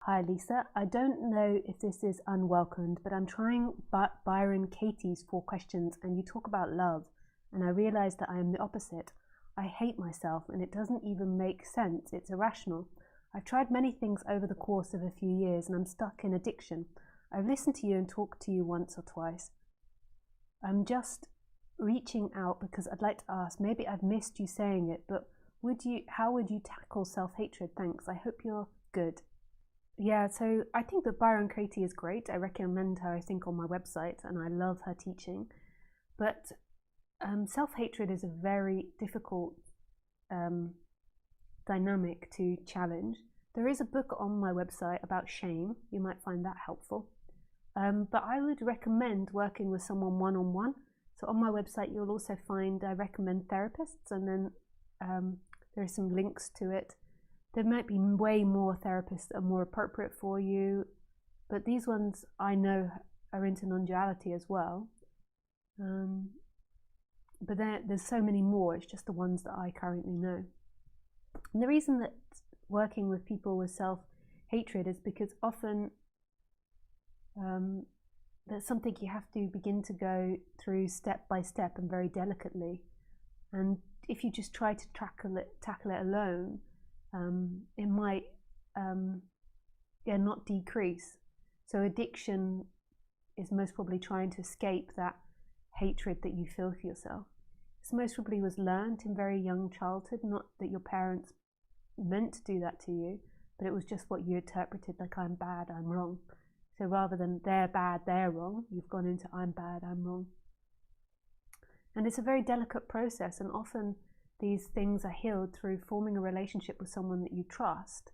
Hi Lisa, I don't know if this is unwelcomed, but I'm trying Byron Katie's 4 questions and you talk about love and I realize that I am the opposite. I hate myself and it doesn't even make sense, it's irrational. I've tried many things over the course of a few years and I'm stuck in addiction. I've listened to you and talked to you once or twice. I'm just reaching out because I'd like to ask, maybe I've missed you saying it, but how would you tackle self-hatred? Thanks, I hope you're good. Yeah, so I think that Byron Katie is great. I recommend her, I think, on my website, and I love her teaching. But self-hatred is a very difficult dynamic to challenge. There is a book on my website about shame. You might find that helpful. But I would recommend working with someone one-on-one. So on my website, you'll also find, I recommend therapists, and then there are some links to it. There might be way more therapists that are more appropriate for you, but these ones I know are into non-duality as well. But there's so many more, it's just the ones that I currently know. And the reason that working with people with self-hatred is because often that's something you have to begin to go through step by step and very delicately. And if you just try to tackle it alone, it might not decrease. So addiction is most probably trying to escape that hatred that you feel for yourself. This most probably was learned in very young childhood, not that your parents meant to do that to you, but it was just what you interpreted, like I'm bad, I'm wrong. So rather than they're bad, they're wrong, you've gone into I'm bad, I'm wrong. And it's a very delicate process, and often these things are healed through forming a relationship with someone that you trust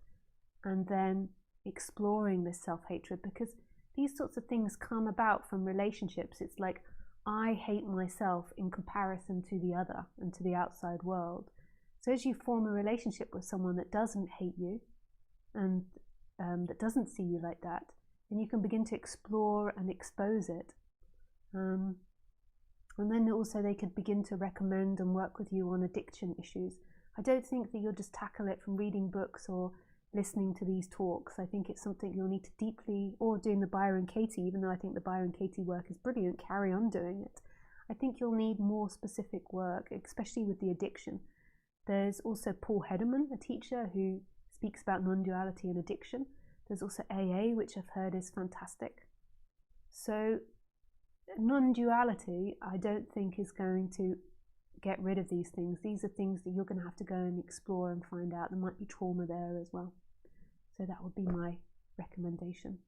and then exploring this self-hatred, because these sorts of things come about from relationships. It's like, I hate myself in comparison to the other and to the outside world. So as you form a relationship with someone that doesn't hate you and that doesn't see you like that, then you can begin to explore and expose it. And then also they could begin to recommend and work with you on addiction issues. I don't think that you'll just tackle it from reading books or listening to these talks. I think it's something you'll need to deeply, or doing the Byron Katie, even though I think the Byron Katie work is brilliant, carry on doing it. I think you'll need more specific work, especially with the addiction. There's also Paul Hederman, a teacher who speaks about non-duality and addiction. There's also AA, which I've heard is fantastic. So non-duality, I don't think is going to get rid of these things. These are things that you're going to have to go and explore and find out. There might be trauma there as well. So that would be my recommendation.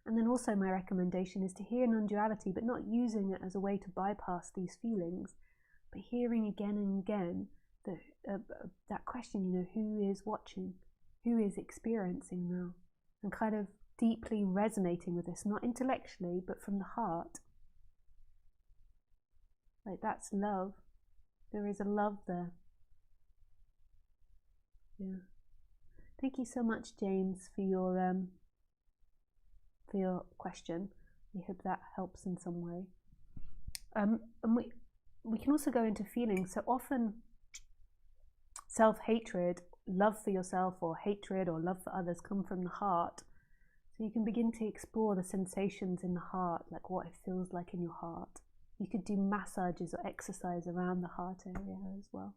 And then also my recommendation is to hear non-duality, but not using it as a way to bypass these feelings, but hearing again and again that question, who is watching, who is experiencing now, and kind of deeply resonating with this, not intellectually, but from the heart. Like, that's love. There is a love there. Yeah. Thank you so much, James, for your question. I hope that helps in some way. And we can also go into feelings. So often self-hatred, love for yourself, or hatred or love for others come from the heart. So you can begin to explore the sensations in the heart, like what it feels like in your heart. You could do massages or exercise around the heart area as well.